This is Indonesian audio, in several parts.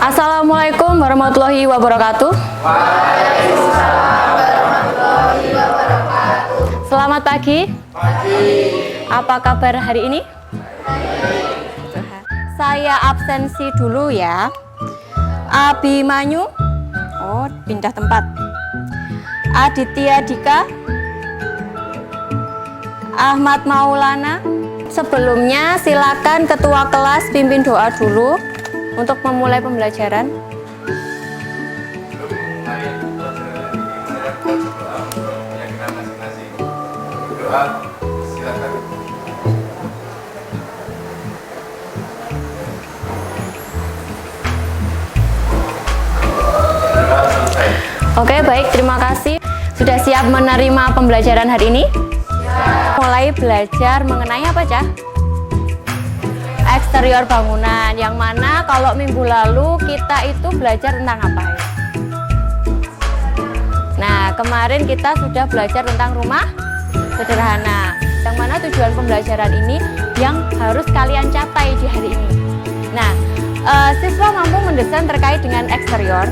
Assalamualaikum warahmatullahi wabarakatuh. Waalaikumsalam warahmatullahi wabarakatuh. Selamat pagi. Apa kabar hari ini? Saya absensi dulu ya. Abimanyu. Oh, pindah tempat. Aditya Dika. Ahmad Maulana. Sebelumnya silakan ketua kelas pimpin doa dulu untuk memulai pembelajaran. Oke, baik, terima kasih. Sudah siap menerima pembelajaran hari ini? Mulai belajar mengenai apa, Cah? Eksterior bangunan, yang mana kalau minggu lalu kita itu belajar tentang apa ya? Nah, kemarin kita sudah belajar tentang rumah sederhana, yang mana tujuan pembelajaran ini yang harus kalian capai di hari ini. Nah, siswa mampu mendesain terkait dengan eksterior,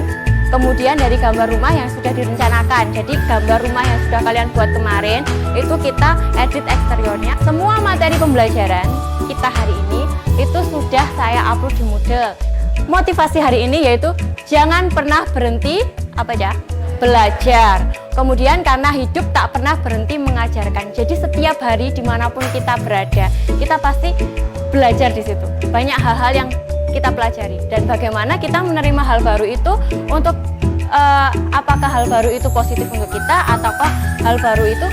kemudian dari gambar rumah yang sudah direncanakan. Jadi gambar rumah yang sudah kalian buat kemarin, itu kita edit eksteriornya. Semua materi pembelajaran kita hari ini itu sudah saya upload di Moodle. Motivasi hari ini yaitu jangan pernah berhenti apa ya? Belajar. Kemudian karena hidup tak pernah berhenti mengajarkan. Jadi setiap hari dimanapun kita berada, kita pasti belajar di situ. Banyak hal-hal yang kita pelajari dan bagaimana kita menerima hal baru itu untuk apakah hal baru itu positif untuk kita ataukah hal baru itu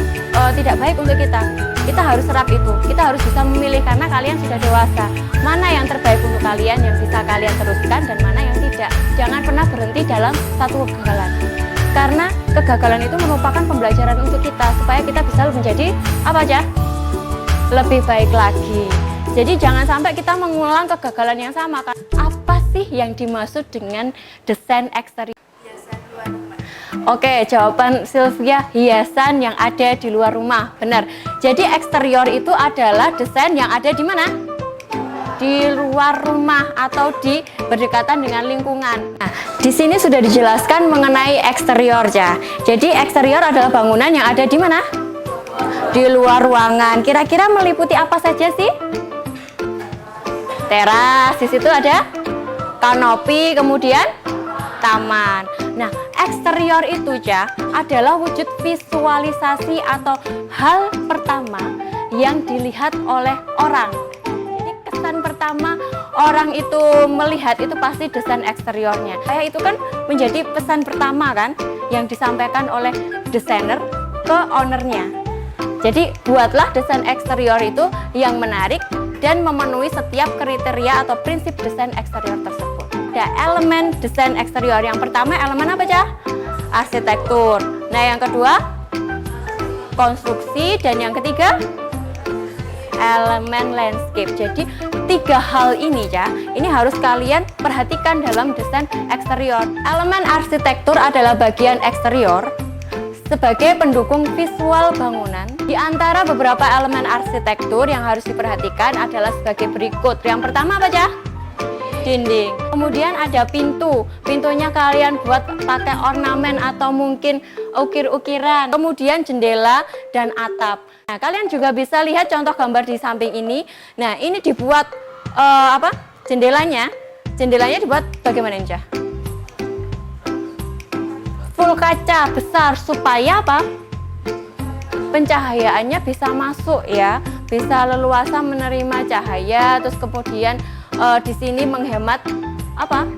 tidak baik untuk kita. Kita harus serap itu, kita harus bisa memilih karena kalian sudah dewasa. Mana yang terbaik untuk kalian yang bisa kalian teruskan dan mana yang tidak. Jangan pernah berhenti dalam satu kegagalan. Karena kegagalan itu merupakan pembelajaran untuk kita supaya kita bisa menjadi apa aja? Lebih baik lagi. Jadi jangan sampai kita mengulang kegagalan yang sama. Apa sih yang dimaksud dengan desain eksterior? Oke, jawaban Sylvia, hiasan yang ada di luar rumah. Benar. Jadi eksterior itu adalah desain yang ada di mana? Di luar rumah atau di berdekatan dengan lingkungan. Nah, di sini sudah dijelaskan mengenai eksterior ya. Jadi eksterior adalah bangunan yang ada di mana? Di luar ruangan. Kira-kira meliputi apa saja sih? Teras, di situ ada kanopi, kemudian taman. Nah, eksterior itu ya adalah wujud visualisasi atau hal pertama yang dilihat oleh orang. Jadi kesan pertama orang itu melihat itu pasti desain eksteriornya. Kayak itu kan menjadi pesan pertama kan yang disampaikan oleh desainer ke ownernya. Jadi buatlah desain eksterior itu yang menarik dan memenuhi setiap kriteria atau prinsip desain eksterior tersebut. Ada elemen desain eksterior. Yang pertama elemen apa Cah? Arsitektur. Nah yang kedua konstruksi dan yang ketiga elemen landscape. Jadi tiga hal ini ya, ini harus kalian perhatikan dalam desain eksterior. Elemen arsitektur adalah bagian eksterior sebagai pendukung visual bangunan. Di antara beberapa elemen arsitektur yang harus diperhatikan adalah sebagai berikut. Yang pertama apa Cah? Dinding. Kemudian ada pintu. Pintunya kalian buat pakai ornamen atau mungkin ukir-ukiran. Kemudian jendela dan atap. Nah, kalian juga bisa lihat contoh gambar di samping ini. Nah, ini dibuat apa? Jendelanya. Jendelanya dibuat bagaimana ini, Cah? Full kaca besar supaya apa? Pencahayaannya bisa masuk ya, bisa leluasa menerima cahaya. Terus kemudian di sini menghemat apa?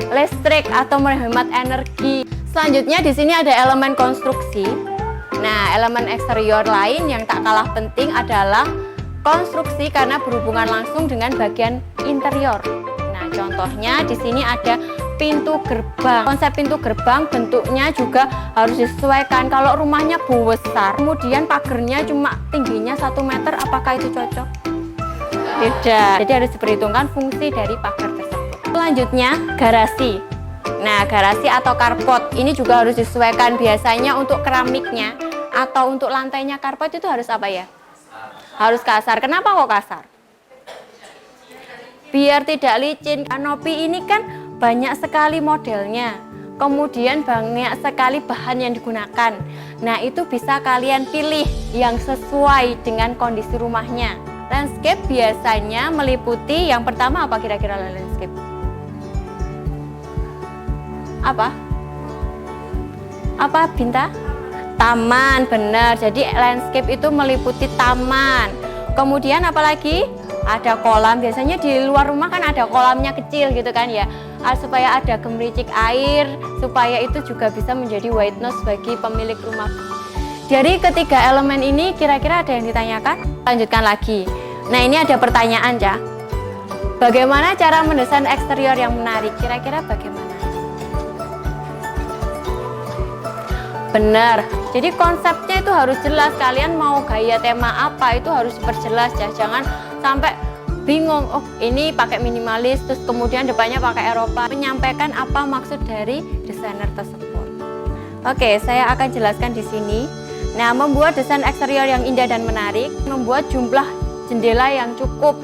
Listrik atau menghemat energi. Selanjutnya di sini ada elemen konstruksi. Nah, elemen eksterior lain yang tak kalah penting adalah konstruksi karena berhubungan langsung dengan bagian interior. Nah, contohnya di sini ada pintu gerbang. Konsep pintu gerbang bentuknya juga harus disesuaikan. Kalau rumahnya besar, kemudian pagernya cuma tingginya 1 meter, apakah itu cocok? Tidak. Jadi harus diperhitungkan fungsi dari pagar tersebut. Selanjutnya garasi. Nah, garasi atau carport ini juga harus disesuaikan. Biasanya untuk keramiknya atau untuk lantainya carport itu harus apa ya? Harus kasar. Kenapa kok kasar? biar tidak licin. Kanopi ini kan banyak sekali modelnya, kemudian banyak sekali bahan yang digunakan. Nah, itu bisa kalian pilih yang sesuai dengan kondisi rumahnya. Landscape biasanya meliputi yang pertama apa kira-kira landscape? Apa Binta? Taman, benar. Jadi landscape itu meliputi taman. Kemudian apalagi? Ada kolam. Biasanya di luar rumah kan ada kolamnya kecil gitu kan ya. Supaya ada gemericik air, supaya itu juga bisa menjadi white noise bagi pemilik rumah. Dari ketiga elemen ini kira-kira ada yang ditanyakan? Lanjutkan lagi. Nah, ini ada pertanyaan ya. Bagaimana cara mendesain eksterior yang menarik? Kira-kira bagaimana? Benar, jadi konsepnya itu harus jelas. Kalian mau gaya tema apa itu harus diperjelas ya. Jangan sampai bingung, oh ini pakai minimalis terus kemudian depannya pakai Eropa. Menyampaikan apa maksud dari desainer tersebut. Oke, saya akan jelaskan di sini. Nah, membuat desain eksterior yang indah dan menarik, membuat jumlah jendela yang cukup.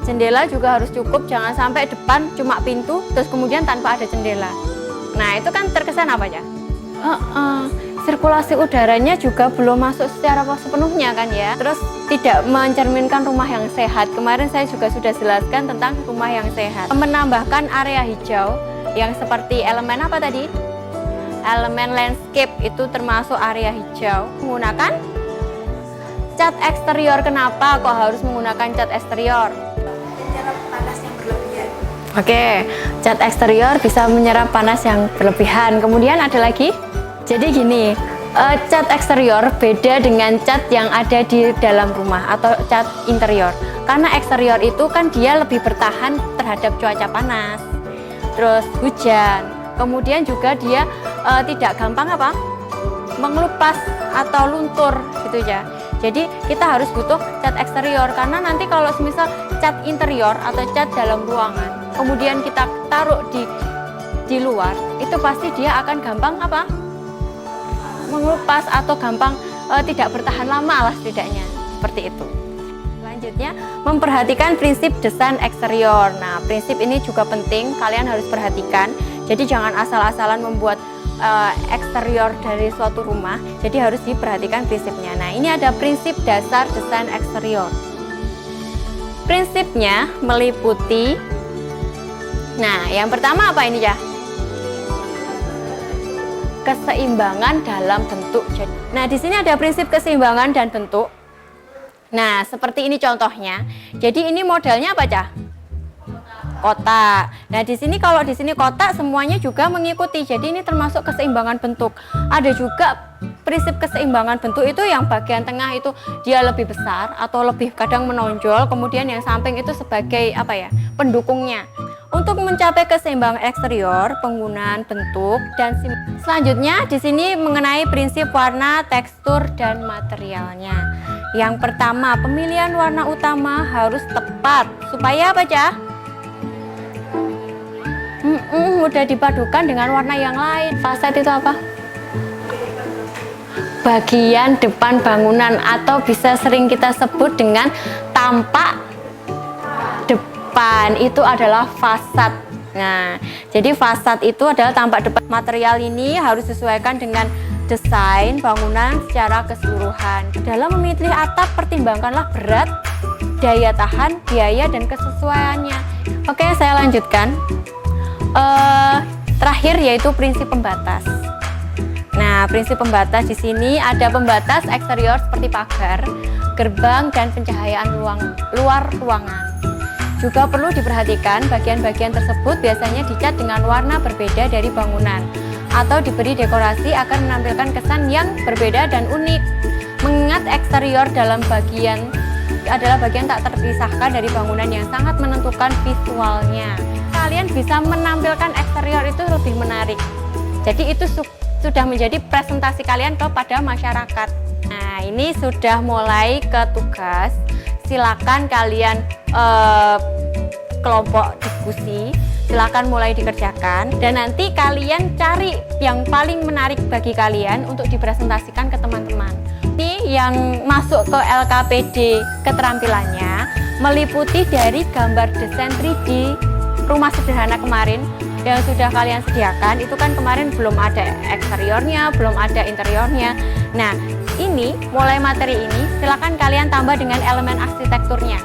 Jendela juga harus cukup, jangan sampai depan cuma pintu terus kemudian tanpa ada jendela. Nah, itu kan terkesan apa ya? Sirkulasi udaranya juga belum masuk secara sepenuhnya kan ya. Terus tidak mencerminkan rumah yang sehat. Kemarin saya juga sudah jelaskan tentang rumah yang sehat. Menambahkan area hijau yang seperti elemen apa tadi? Elemen landscape itu termasuk area hijau. Menggunakan cat eksterior. Kenapa kok harus menggunakan cat eksterior? Menyerap panas yang berlebihan. Oke, cat eksterior bisa menyerap panas yang berlebihan. Kemudian ada lagi? Jadi gini, cat eksterior beda dengan cat yang ada di dalam rumah atau cat interior. Karena eksterior itu kan dia lebih bertahan terhadap cuaca panas, terus hujan. Kemudian juga dia tidak gampang mengelupas atau luntur gitu ya. Jadi kita harus butuh cat eksterior karena nanti kalau misal cat interior atau cat dalam ruangan, kemudian kita taruh di luar, itu pasti dia akan gampang mengelupas atau gampang tidak bertahan lama lah setidaknya, seperti itu. Selanjutnya, memperhatikan prinsip desain eksterior. Nah, prinsip ini juga penting, kalian harus perhatikan. Jadi jangan asal-asalan membuat eksterior dari suatu rumah, jadi harus diperhatikan prinsipnya. Nah, ini ada prinsip dasar desain eksterior. Prinsipnya meliputi, nah yang pertama apa ini ya? Keseimbangan dalam bentuk. Nah, di sini ada prinsip keseimbangan dan bentuk. Nah, seperti ini contohnya. Jadi ini modelnya apa, Cah? Kotak. Nah, di sini kalau di sini kotak semuanya juga mengikuti. Jadi ini termasuk keseimbangan bentuk. Ada juga prinsip keseimbangan bentuk itu yang bagian tengah itu dia lebih besar atau lebih kadang menonjol, kemudian yang samping itu sebagai pendukungnya. Untuk mencapai keseimbangan eksterior, penggunaan bentuk dan selanjutnya di sini mengenai prinsip warna, tekstur dan materialnya. Yang pertama, pemilihan warna utama harus tepat supaya apa, Cah? Mudah dipadukan dengan warna yang lain. Fasad itu apa? Bagian depan bangunan atau bisa sering kita sebut dengan tampak depan, itu adalah fasad. Nah, jadi fasad itu adalah tampak depan. Material ini harus disesuaikan dengan desain bangunan secara keseluruhan. Dalam memilih atap, pertimbangkanlah berat, daya tahan, biaya, dan kesesuaiannya. Oke, saya lanjutkan. Terakhir yaitu prinsip pembatas. Nah, prinsip pembatas di sini ada pembatas eksterior seperti pagar, gerbang, dan pencahayaan luar ruangan. Juga perlu diperhatikan bagian-bagian tersebut biasanya dicat dengan warna berbeda dari bangunan atau diberi dekorasi agar menampilkan kesan yang berbeda dan unik. Mengingat eksterior dalam bagian adalah bagian tak terpisahkan dari bangunan yang sangat menentukan visualnya. Kalian bisa menampilkan eksterior itu lebih menarik. Jadi itu sudah menjadi presentasi kalian kepada masyarakat. Nah, ini sudah mulai ke tugas. Silakan kalian kelompok diskusi, silakan mulai dikerjakan dan nanti kalian cari yang paling menarik bagi kalian untuk dipresentasikan ke teman-teman. Ini yang masuk ke LKPD keterampilannya meliputi dari gambar desain 3D rumah sederhana kemarin yang sudah kalian sediakan. Itu kan kemarin belum ada eksteriornya, belum ada interiornya. Nah, ini mulai materi ini silakan kalian tambah dengan elemen arsitekturnya,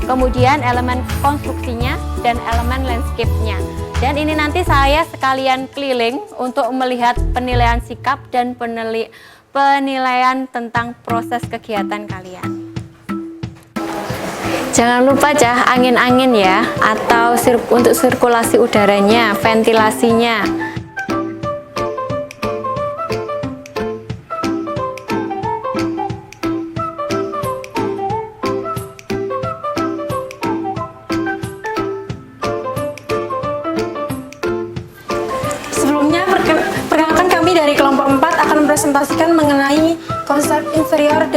kemudian elemen konstruksinya dan elemen landscape-nya. Dan ini nanti saya sekalian keliling untuk melihat penilaian sikap dan penilaian tentang proses kegiatan kalian. Jangan lupa cah angin-angin ya, atau untuk sirkulasi udaranya, ventilasinya. Sebelumnya, perkenalkan kami dari kelompok 4 akan mempresentasikan mengenai konsep eksterior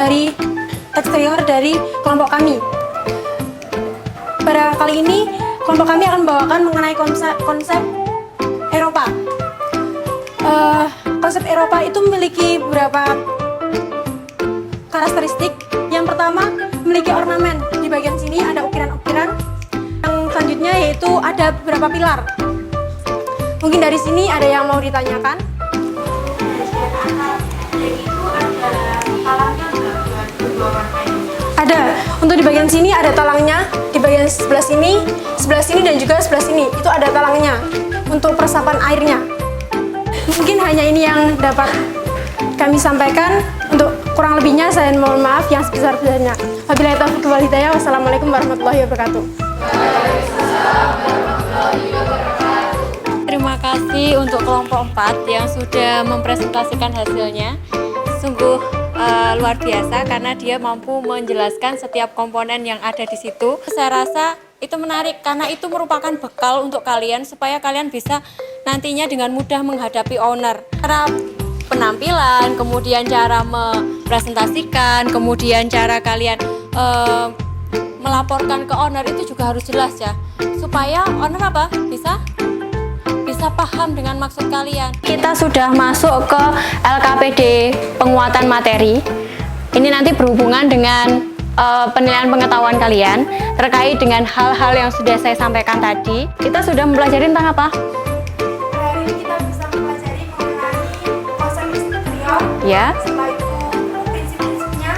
dari kelompok kami. Pada kali ini, kelompok kami akan membawakan mengenai konsep Eropa. Konsep Eropa itu memiliki beberapa karakteristik. Yang pertama, memiliki ornamen. Di bagian sini ada ukiran-ukiran. Yang selanjutnya yaitu ada beberapa pilar. Mungkin dari sini ada yang mau ditanyakan? Ada. Untuk di bagian sini ada talangnya, di bagian sebelah sini dan juga sebelah sini itu ada talangnya untuk peresapan airnya. Mungkin hanya ini yang dapat kami sampaikan. Untuk kurang lebihnya saya mohon maaf yang sebesar-besarnya. Wabillahi taufiq wal hidayah. Wassalamualaikum warahmatullahi wabarakatuh. Terima kasih untuk kelompok 4 yang sudah mempresentasikan hasilnya. Sungguh luar biasa karena dia mampu menjelaskan setiap komponen yang ada di situ. Saya rasa itu menarik karena itu merupakan bekal untuk kalian supaya kalian bisa nantinya dengan mudah menghadapi owner. Cara penampilan, kemudian cara mempresentasikan, kemudian cara kalian melaporkan ke owner itu juga harus jelas ya, supaya owner apa bisa paham dengan maksud kalian. Kita sudah masuk ke LKPD penguatan materi. Ini nanti berhubungan dengan penilaian pengetahuan kalian terkait dengan hal-hal yang sudah saya sampaikan tadi. Kita sudah mempelajari tentang apa? Hari ini kita bisa mempelajari mengenai konsep eksterior. Ya. Setelah itu prinsip-prinsipnya.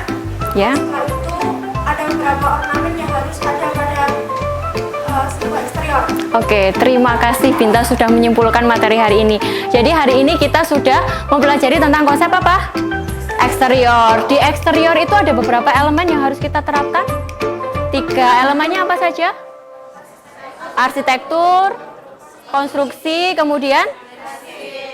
Ya. Setelah itu ada beberapa ornamen yang harus ada pada sebuah eksterior. Oke, terima kasih Binta sudah menyimpulkan materi hari ini. Jadi hari ini kita sudah mempelajari tentang konsep apa? Eksterior. Di eksterior itu ada beberapa elemen yang harus kita terapkan. 3 elemennya apa saja? Arsitektur, konstruksi, kemudian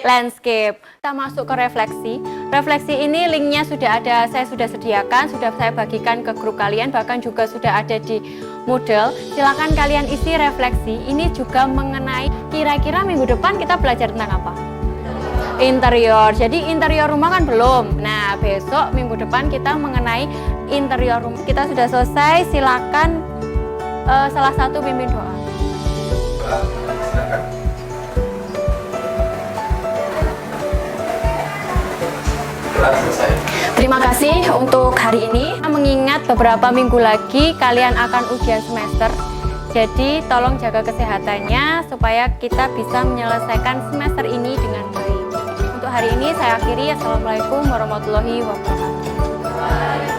landscape. Kita masuk ke refleksi. Refleksi ini linknya sudah ada, saya sudah sediakan, sudah saya bagikan ke grup kalian, bahkan juga sudah ada di Moodle. Silakan kalian isi refleksi. Ini juga mengenai kira-kira minggu depan kita belajar tentang apa? Interior. Jadi interior rumah kan belum. Nah, besok minggu depan kita mengenai interior rumah. Kita sudah selesai. Silakan salah satu pimpin doa. Terima kasih untuk hari ini. Mengingat beberapa minggu lagi kalian akan ujian semester, jadi tolong jaga kesehatannya supaya kita bisa menyelesaikan semester ini dengan baik. Untuk hari ini saya akhiri. Assalamualaikum warahmatullahi wabarakatuh.